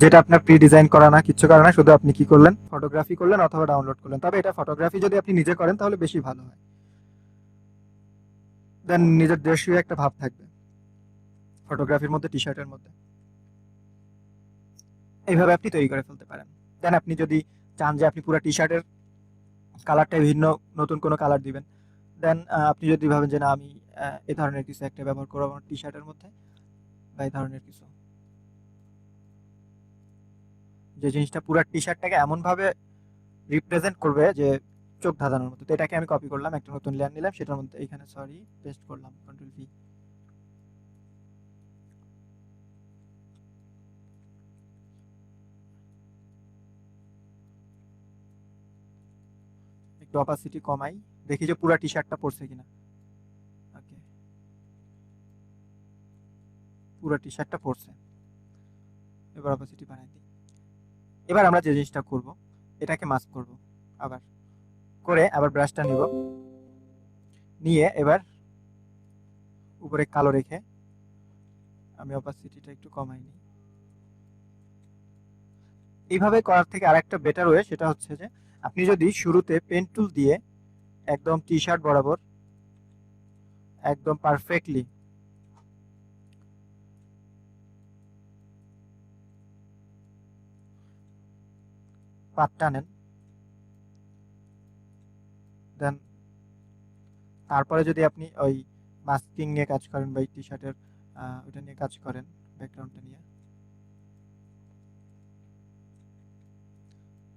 যেটা আপনার pre design করা না, কিচ্ছু করা না, শুধু আপনি কি করলেন, ফটোগ্রাফি করলেন অথবা ডাউনলোড করলেন। তবে এটা ফটোগ্রাফি যদি আপনি নিজে করেন তাহলে বেশি ভালো হয়, দেন নিজের দেশীয় একটা ভাব থাকবে ফটোগ্রাফির মধ্যে, টি শার্টের মধ্যে। এইভাবে আপনি তৈরি করে ফেলতে পারেন। দেন আপনি যদি চান যে আপনি পুরো টি শার্টের কালারটা ভিন্ন, নতুন কোনো কালার দিবেন, দেন আপনি যদি ভাবেন যে না আমি এই ধরনের কিছু একটা ব্যবহার করবো আমার টি শার্টের মধ্যে, বা এই ধরনের কিছু, যে জিনিসটা পুরো টি শার্টটাকে এমন ভাবে রিপ্রেজেন্ট করবে যে চোখ ধাঁধানোর মতো, তো এটাকে আমি কপি করলাম, একটা নতুন লেয়ার নিলাম, সেটার মধ্যে এখানে সরি পেস্ট করলাম, কন্ট্রোল ভি। একটু অপাসিটি কমাই, দেখি যে পুরো টি শার্টটা পড়ছে কিনা। ওকে, পুরো টি শার্টটা পড়ছে। এবার অপাসিটি বাড়াই দিই। এবার আমরা যে জিনিসটা করব, এটাকে মাস্ক করব, আবার করে আবার ব্রাশটা নিব, নিয়ে এবার উপরে কালো রেখে আমি অপাসিটিটা একটু কমাই নিই। এইভাবে করার থেকে আরেকটা বেটার ওয়ে, সেটা হচ্ছে যে আপনি যদি শুরুতে পেন টুল দিয়ে একদম টি শার্ট বরাবর একদম পারফেক্টলি পাতটা নেন, দেন তারপরে যদি আপনি ওই মাস্কিং নিয়ে কাজ করেন বা টি শার্টের ওইটা নিয়ে কাজ করেন, ব্যাকগ্রাউন্ডটা নিয়ে,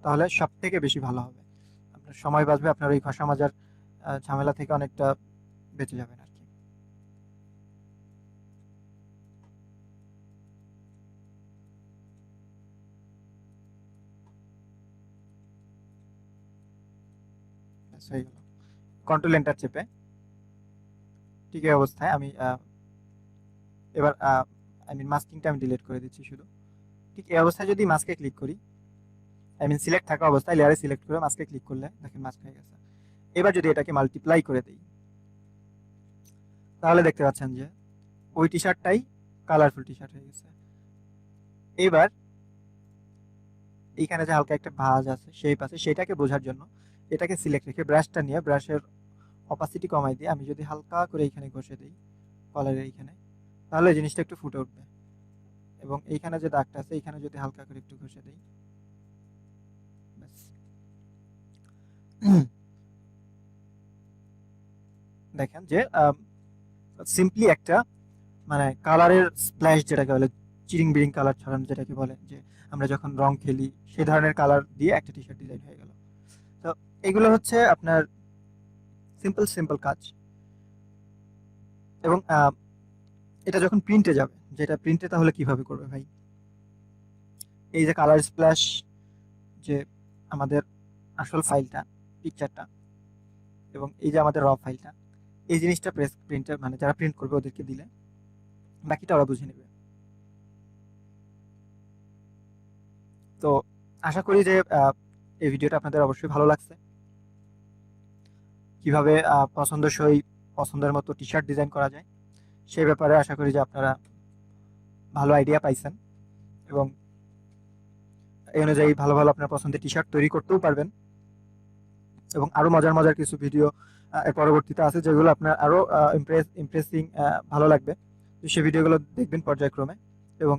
তাহলে সব থেকে বেশি ভালো হবে। আপনার সময় বাঁচবে, আপনার ওই ঘষা মাজার ঝামেলা থেকে অনেকটা বেঁচে যাবেন আর কি। ব্যাস হয়ে গেল। কন্ট্রোল এন্টার চেপে ঠিক এই অবস্থায় আমি এবার আই মিন মাস্কিংটা আমি ডিলিট করে দিচ্ছি শুধু। ঠিক এই অবস্থায় যদি মাস্কে ক্লিক করি, আই মিন সিলেক্ট থাকা অবস্থায় লেয়ারে সিলেক্ট করে মাস্কে ক্লিক করলে দেখেন মাস্ক হয়ে গেছে। এবার যদি এটাকে মাল্টিপ্লাই করে দিই, তাহলে দেখতে পাচ্ছেন যে ওই টি শার্টটাই কালারফুল টি শার্ট হয়ে গেছে। এবার এইখানে যে হালকা একটা ভাঁজ আছে, শেপ আছে, সেটাকে বোঝার জন্য এটাকে সিলেক্ট রেখে ব্রাশটা নিয়ে ব্রাশের অপাসিটি কমাই দিয়ে আমি যদি হালকা করে এইখানে ঘষে দিই কলারের এইখানে, তাহলে জিনিসটা একটু ফুটে উঠবে। এবং এইখানে যে দাগটা আছে এইখানে যদি হালকা করে একটু ঘষে দিই, ব্যাস। দেখেন যে সিম্পলি একটা মানে কালারের স্প্ল্যাশ যেটাকে বলে, চিরিং বিরিং কালার ছড়ানো যেটাকে বলে, যে আমরা যখন রং খেলি সেই ধরনের কালার দিয়ে একটা টি শার্ট ডিজাইন হয়ে গেল। তো এগুলো হচ্ছে আপনার সিম্পল সিম্পল কাজ। এবং এটা যখন প্রিন্টে যাবে, যেটা প্রিন্টে তাহলে কিভাবে করবে ভাই, এই যে কালার স্প্ল্যাশ, যে আমাদের আসল ফাইলটা, পিকচারটা, এবং এই যে আমাদের র ফাইলটা, এই জিনিসটা প্রিন্টার মানে যারা প্রিন্ট করবে ওদেরকে দিলে বাকিটা ওরা বুঝে নেবে। তো আশা করি যে এই ভিডিওটা আপনাদের অবশ্যই ভালো লাগছে। কিভাবে পছন্দসই পছন্দের মতো টি শার্ট ডিজাইন করা যায় সেই ব্যাপারে আশা করি যে আপনারা ভালো আইডিয়া পাইছেন, এবং এই অনুযায়ী ভালো ভালো আপনার পছন্দের টি শার্ট তৈরি করতেও পারবেন। এবং আরো মজার মজার কিছু ভিডিও এর পরবর্তীতে আছে যেগুলো আপনার আরো ইমপ্রেসিং ভালো লাগবে। তো সেই ভিডিওগুলো দেখবেন পর্যায়ক্রমে। এবং